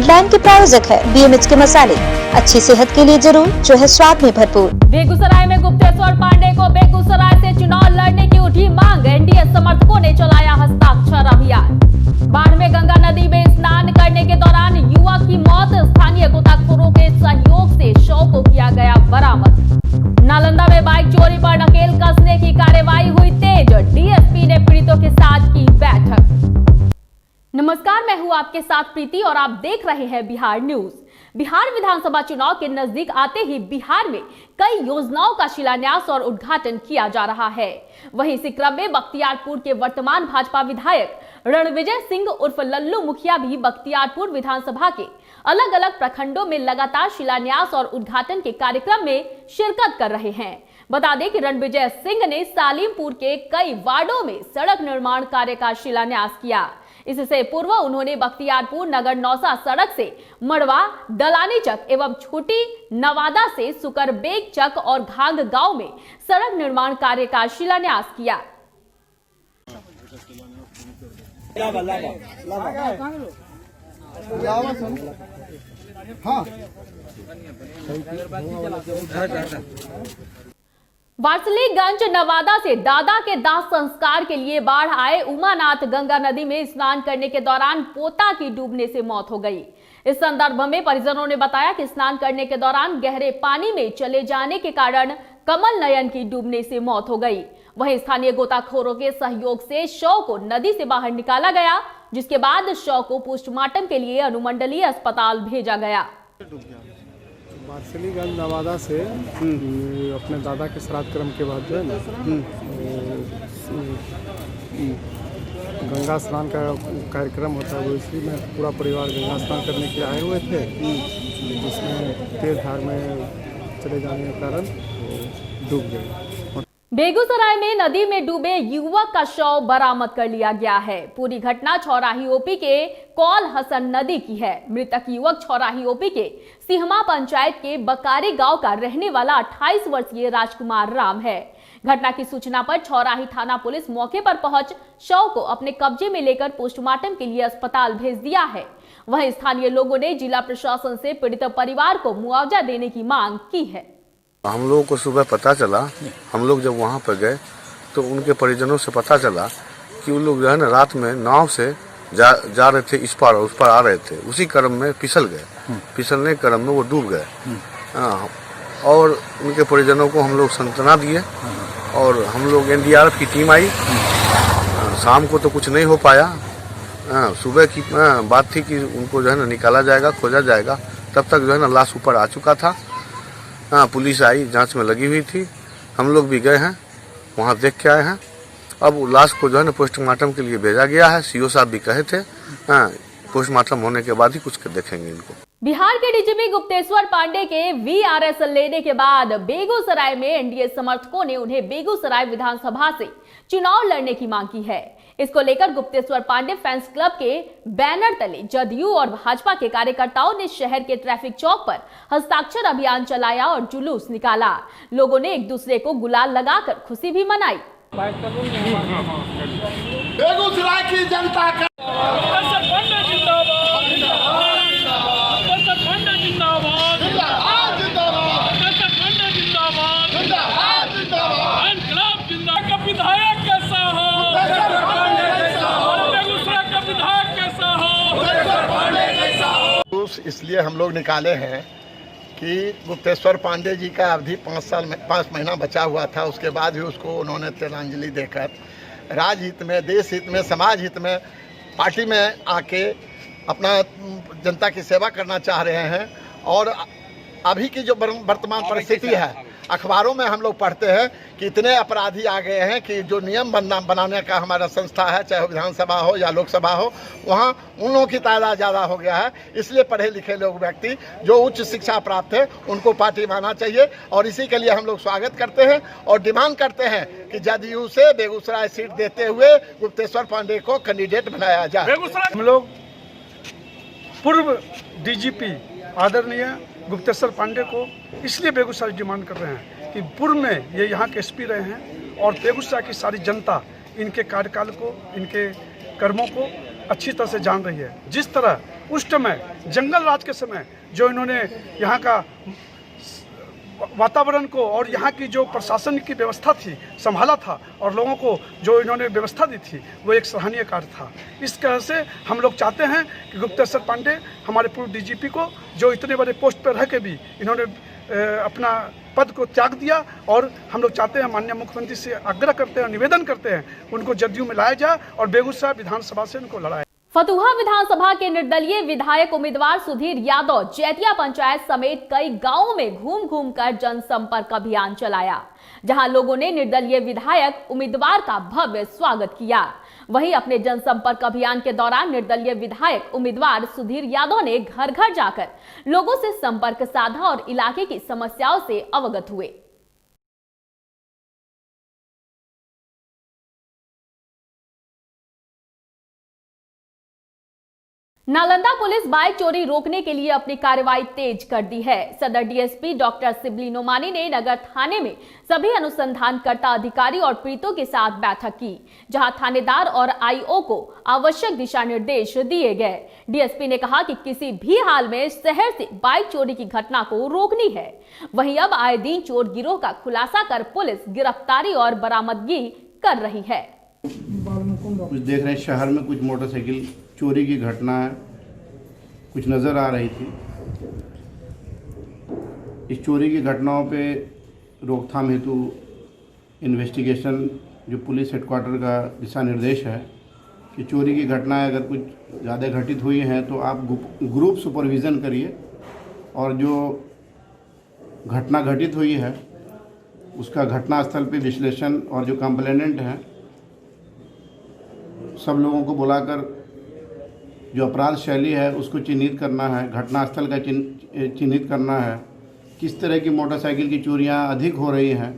Headline के प्रायोजक है BMH के मसाले, अच्छी सेहत के लिए जरूर, जो है स्वाद में भरपूर। बेगूसराय में गुप्तेश्वर पांडे को बेगूसराय से चुनाव लड़ने की उठी मांग, एनडीए समर्थकों ने चलाया हस्ताक्षर अभियान। बाढ़ में गंगा नदी में स्नान करने के दौरान युवक की मौत, स्थानीय गोताखोरों के सहयोग से शव को किया गया बरामद। नालंदा में बाइक चोरी पर नकेल कसने की कार्रवाई हुई तेज, डीएसपी ने पीड़ितों के साथ की बैठक। नमस्कार, मैं हूं आपके साथ प्रीति और आप देख रहे हैं बिहार न्यूज। बिहार विधानसभा चुनाव के नजदीक आते ही बिहार में कई योजनाओं का शिलान्यास और उद्घाटन किया जा रहा है। वहीं इसी क्रम में बख्तियारपुर के वर्तमान भाजपा विधायक रणविजय सिंह उर्फ लल्लू मुखिया भी बख्तियारपुर विधानसभा के अलग अलग प्रखंडों में लगातार शिलान्यास और उद्घाटन के कार्यक्रम में शिरकत कर रहे हैं। बता दें कि रणविजय सिंह ने सालिमपुर के कई वार्डों में सड़क निर्माण कार्य का शिलान्यास किया। इससे पूर्व उन्होंने बख्तियारपुर नगर नौसा सड़क से मड़वा दलानी चक एवं छोटी नवादा से सुकरबेग चक और घांग गांव में सड़क निर्माण कार्य का शिलान्यास किया। वारसलीगंज नवादा से दादा के दाह संस्कार के लिए बाढ़ आए उमानाथ गंगा नदी में स्नान करने के दौरान पोता की डूबने से मौत हो गई। इस संदर्भ में परिजनों ने बताया कि स्नान करने के दौरान गहरे पानी में चले जाने के कारण कमल नयन की डूबने से मौत हो गई। वहीं स्थानीय गोताखोरों के सहयोग से शव को नदी से बाहर निकाला गया, जिसके बाद शव को पोस्टमार्टम के लिए अनुमंडलीय अस्पताल भेजा गया। वारसलीगंज नवादा से अपने दादा के श्राद्ध क्रम के बाद जो है ना गंगा स्नान का कार्यक्रम होता है, वो इसी में पूरा परिवार गंगा स्नान करने के लिए आए हुए थे, जिसमें तेज धार में चले जाने के कारण डूब गए। बेगूसराय में नदी में डूबे युवक का शव बरामद कर लिया गया है। पूरी घटना छौराही ओपी के कौल हसन नदी की है। मृतक युवक छौराही ओपी के सिहमा पंचायत के बकारी गांव का रहने वाला 28 वर्षीय राजकुमार राम है। घटना की सूचना पर छौराही थाना पुलिस मौके पर पहुंच शव को अपने कब्जे में लेकर पोस्टमार्टम के लिए अस्पताल भेज दिया है। वहीं स्थानीय लोगों ने जिला प्रशासन से पीड़ित परिवार को मुआवजा देने की मांग की है। हम लोगों को सुबह पता चला, हम लोग जब वहाँ पर गए तो उनके परिजनों से पता चला कि उन लोग जो है ना रात में नाव से जा रहे थे, इस पार और उस पार आ रहे थे। उसी क्रम में फिसल गए, फिसलने के क्रम में वो डूब गए। और उनके परिजनों को हम लोग सांत्वना दिए और हम लोग NDRF की टीम आई। शाम को तो कुछ नहीं हो पाया, सुबह की बात थी कि उनको जो है ना निकाला जाएगा, खोजा जाएगा। तब तक जो है ना लाश ऊपर आ चुका था। पुलिस आई, जांच में लगी हुई थी। हम लोग भी गए हैं, वहां देख के आए हैं। अब लाश को जो है ना पोस्टमार्टम के लिए भेजा गया है। CO साहब भी कहे थे पोस्टमार्टम होने के बाद ही कुछ देखेंगे इनको। बिहार के डीजीपी गुप्तेश्वर पांडे के VRS लेने के बाद बेगूसराय में एनडीए समर्थकों ने उन्हें बेगूसराय विधानसभा से चुनाव लड़ने की मांग की है। इसको लेकर गुप्तेश्वर पांडे फैंस क्लब के बैनर तले जदयू और भाजपा के कार्यकर्ताओं ने शहर के ट्रैफिक चौक पर हस्ताक्षर अभियान चलाया और जुलूस निकाला। लोगों ने एक दूसरे को गुलाल लगाकर खुशी भी मनाई। बेगूसराय की जनता का इसलिए हम लोग निकाले हैं कि गुप्तेश्वर पांडे जी का अवधि 5 महीना बचा हुआ था। उसके बाद भी उसको उन्होंने तिलांजलि देकर राजहित में, देश हित में, समाज हित में पार्टी में आके अपना जनता की सेवा करना चाह रहे हैं। और अभी की जो वर्तमान परिस्थिति है, अखबारों में हम लोग पढ़ते हैं कि इतने अपराधी आ गए हैं कि जो नियम बनाने का हमारा संस्था है, चाहे विधानसभा हो या लोकसभा हो, वहाँ उन लोगों की तादाद ज़्यादा हो गया है। इसलिए पढ़े लिखे लोग व्यक्ति जो उच्च शिक्षा प्राप्त है उनको पार्टी में आना चाहिए। और इसी के लिए हम लोग स्वागत करते हैं और डिमांड करते हैं कि जदयू से बेगूसराय सीट देते हुए गुप्तेश्वर पांडे को कैंडिडेट बनाया जाए। हम लोग पूर्व DGP आदरणीय गुप्तेश्वर पांडे को इसलिए बेगूसराय डिमांड कर रहे हैं कि पूर्व में ये यहाँ के SP रहे हैं और बेगूसराय की सारी जनता इनके कार्यकाल को, इनके कर्मों को अच्छी तरह से जान रही है। जिस तरह उस समय जंगल राज के समय जो इन्होंने यहाँ का वातावरण को और यहाँ की जो प्रशासन की व्यवस्था थी संभाला था और लोगों को जो इन्होंने व्यवस्था दी थी वो एक सराहनीय कार्य था। इस तरह से हम लोग चाहते हैं कि गुप्तेश्वर पांडे हमारे पूर्व डीजीपी को जो इतने बड़े पोस्ट पर रह के भी इन्होंने अपना पद को त्याग दिया, और हम लोग चाहते हैं माननीय मुख्यमंत्री से आग्रह करते हैं, निवेदन करते हैं उनको जदयू में लाया जाए और बेगूसराय विधानसभा से उनको लड़ाया। फतुहा विधानसभा के निर्दलीय विधायक उम्मीदवार सुधीर यादव जैतिया पंचायत समेत कई गांवों में घूम घूम कर जनसंपर्क अभियान चलाया, जहां लोगों ने निर्दलीय विधायक उम्मीदवार का भव्य स्वागत किया। वहीं अपने जनसंपर्क अभियान के दौरान निर्दलीय विधायक उम्मीदवार सुधीर यादव ने घर घर जाकर लोगों से संपर्क साधा और इलाके की समस्याओं से अवगत हुए। नालंदा पुलिस बाइक चोरी रोकने के लिए अपनी कार्रवाई तेज कर दी है। सदर डीएसपी डॉक्टर सिबली नोमानी ने नगर थाने में सभी अनुसंधानकर्ता अधिकारी और पीड़ितों के साथ बैठक की, जहां थानेदार और आईओ को आवश्यक दिशा निर्देश दिए गए। डीएसपी ने कहा कि किसी भी हाल में शहर से बाइक चोरी की घटना को रोकनी है। वहीं अब आए दिन चोर गिरोह का खुलासा कर पुलिस गिरफ्तारी और बरामदगी कर रही है। कुछ देख रहे हैं शहर में कुछ मोटरसाइकिल चोरी की घटना कुछ नज़र आ रही थी। इस चोरी की घटनाओं पे रोकथाम हेतु इन्वेस्टिगेशन जो पुलिस हेडक्वार्टर का दिशा निर्देश है कि चोरी की घटनाएं अगर कुछ ज़्यादा घटित हुई हैं तो आप ग्रुप सुपरविज़न करिए, और जो घटना घटित हुई है उसका घटनास्थल पे विश्लेषण, और जो कंप्लेनेंट हैं सब लोगों को बुलाकर जो अपराध शैली है उसको चिन्हित करना है, घटनास्थल का चिन्हित करना है, किस तरह की मोटरसाइकिल की चोरियां अधिक हो रही हैं।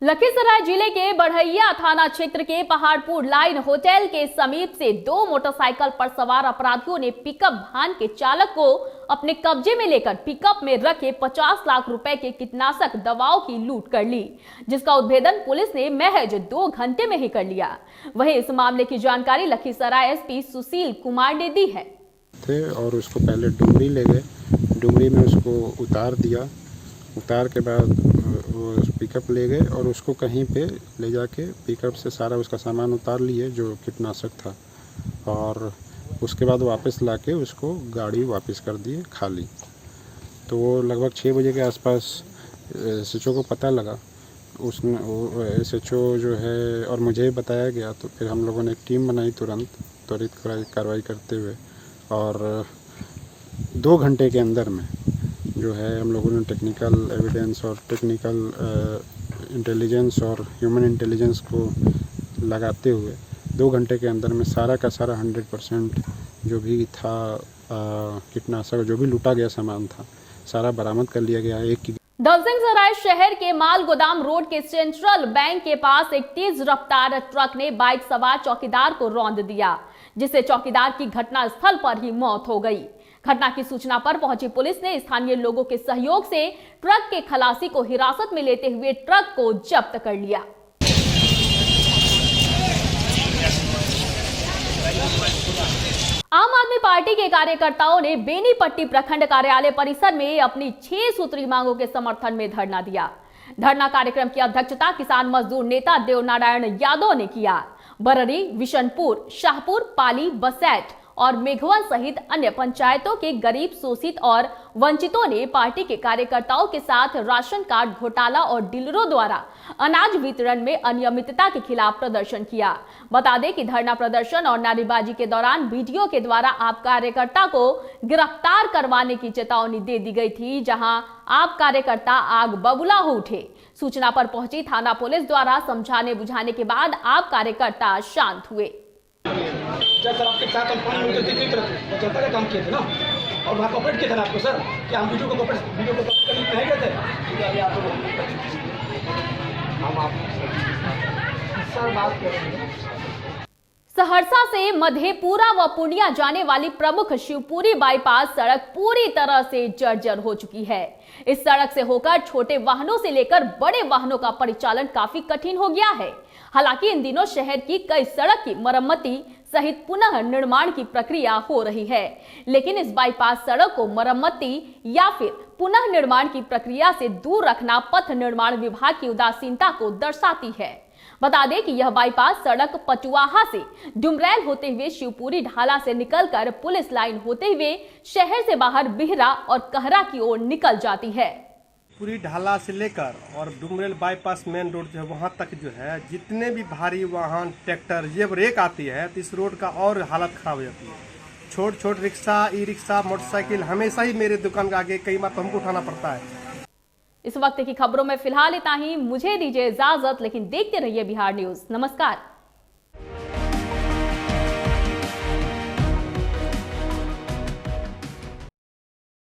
लखीसराय जिले के बढ़ैया थाना क्षेत्र के पहाड़पुर लाइन होटल के समीप से 2 मोटरसाइकिल पर सवार अपराधियों ने पिकअप वाहन के चालक को अपने कब्जे में लेकर पिकअप में रखे 50 लाख रुपए के कीटनाशक दवाओं की लूट कर ली, जिसका उद्भेदन पुलिस ने महज 2 घंटे में ही कर लिया। वहीं इस मामले की जानकारी लखीसराय एसपी सुशील कुमार ने दी है। थे और उसको पहले डुमरी ले गए, डुमरी में उसको उतार दिया, उतार के बाद वो पिकअप ले गए और उसको कहीं पे ले जाके पिकअप से सारा उसका सामान उतार लिए जो कीटनाशक था, और उसके बाद वापस लाके उसको गाड़ी वापस कर दिए खाली। तो वो लगभग 6 बजे के आसपास एसएचओ को पता लगा, उसने एसएचओ जो है और मुझे बताया गया, तो फिर हम लोगों ने एक टीम बनाई तुरंत त्वरित कार्रवाई करते हुए, और 2 घंटे के अंदर में जो है हम लोगों ने टेक्निकल एविडेंस और टेक्निकल इंटेलिजेंस और ह्यूमन इंटेलिजेंस को लगाते हुए 2 घंटे के अंदर में सारा का सारा 100% जो भी था कीटनाशक, जो भी लूटा गया सामान था, सारा बरामद कर लिया गया है। दलसिंहसराय शहर के माल गोदाम रोड के सेंट्रल बैंक के पास एक तेज रफ्तार ट्रक ने बाइक सवार चौकीदार को रौंद दिया, जिससे चौकीदार की घटनास्थल पर ही मौत हो गई। घटना की सूचना पर पहुंची पुलिस ने स्थानीय लोगों के सहयोग से ट्रक के खलासी को हिरासत में लेते हुए ट्रक को जब्त कर लिया। आम आदमी पार्टी के कार्यकर्ताओं ने बेनीपट्टी प्रखंड कार्यालय परिसर में अपनी 6 सूत्री मांगों के समर्थन में धरना दिया। धरना कार्यक्रम की अध्यक्षता किसान मजदूर नेता देवनारायण यादव ने किया। बररी, विशनपुर, शाहपुर, पाली, बसैट और मेघवन सहित अन्य पंचायतों के गरीब, शोषित और वंचितों ने पार्टी के कार्यकर्ताओं के साथ राशन कार्ड घोटाला और डीलरों द्वारा अनाज वितरण में अनियमितता के खिलाफ प्रदर्शन किया। बता दें कि धरना प्रदर्शन और नारेबाजी के दौरान वीडियो के द्वारा आप कार्यकर्ता को गिरफ्तार करवाने की चेतावनी दे दी गई थी, जहां आप कार्यकर्ता आग बबूला हो उठे। सूचना पर पहुंची थाना पुलिस द्वारा समझाने बुझाने के बाद आप कार्यकर्ता शांत हुए। जब सर आपके साथ हम 5 मिनट तक जनता का काम किए थे ना, और वहाँ कॉपरेट किया था ना आपको सर, कि हम वीडियो को कॉपरेट नहीं गए थे। हम आप सर बात कर रहे हैं। सहरसा से मधेपुरा व पूर्णिया जाने वाली प्रमुख शिवपुरी बाईपास सड़क पूरी तरह से जर्जर हो चुकी है। इस सड़क से होकर छोटे वाहनों से लेकर बड़े वाहनों का परिचालन काफी कठिन हो गया है। हालांकि इन दिनों शहर की कई सड़क की मरम्मती सहित पुनः निर्माण की प्रक्रिया हो रही है। लेकिन इस बाईपास सड़क को मरम्मती या फिर पुनः निर्माण की प्रक्रिया से दूर रखना पथ निर्माण विभाग की उदासीनता को दर्शाती है। बता दें कि यह बाईपास सड़क पटुआहा से डुमरैल होते हुए शिवपुरी ढाला से निकलकर पुलिस लाइन होते हुए शहर से बाहर बिहरा और कहरा की ओर निकल जाती है। पूरी ढाला से लेकर और डुमरेल बाईपास मेन रोड जो है वहाँ तक जो है जितने भी भारी वाहन ट्रैक्टर ये ब्रेक आती है तो इस रोड का और हालत खराब हो जाती है। छोट रिक्शा, ई रिक्शा, मोटरसाइकिल हमेशा ही मेरे दुकान के आगे कई बार तो हमको उठाना पड़ता है। इस वक्त की खबरों में फिलहाल इतना ही। मुझे दीजिए इजाजत, लेकिन देखते रहिए बिहार न्यूज। नमस्कार।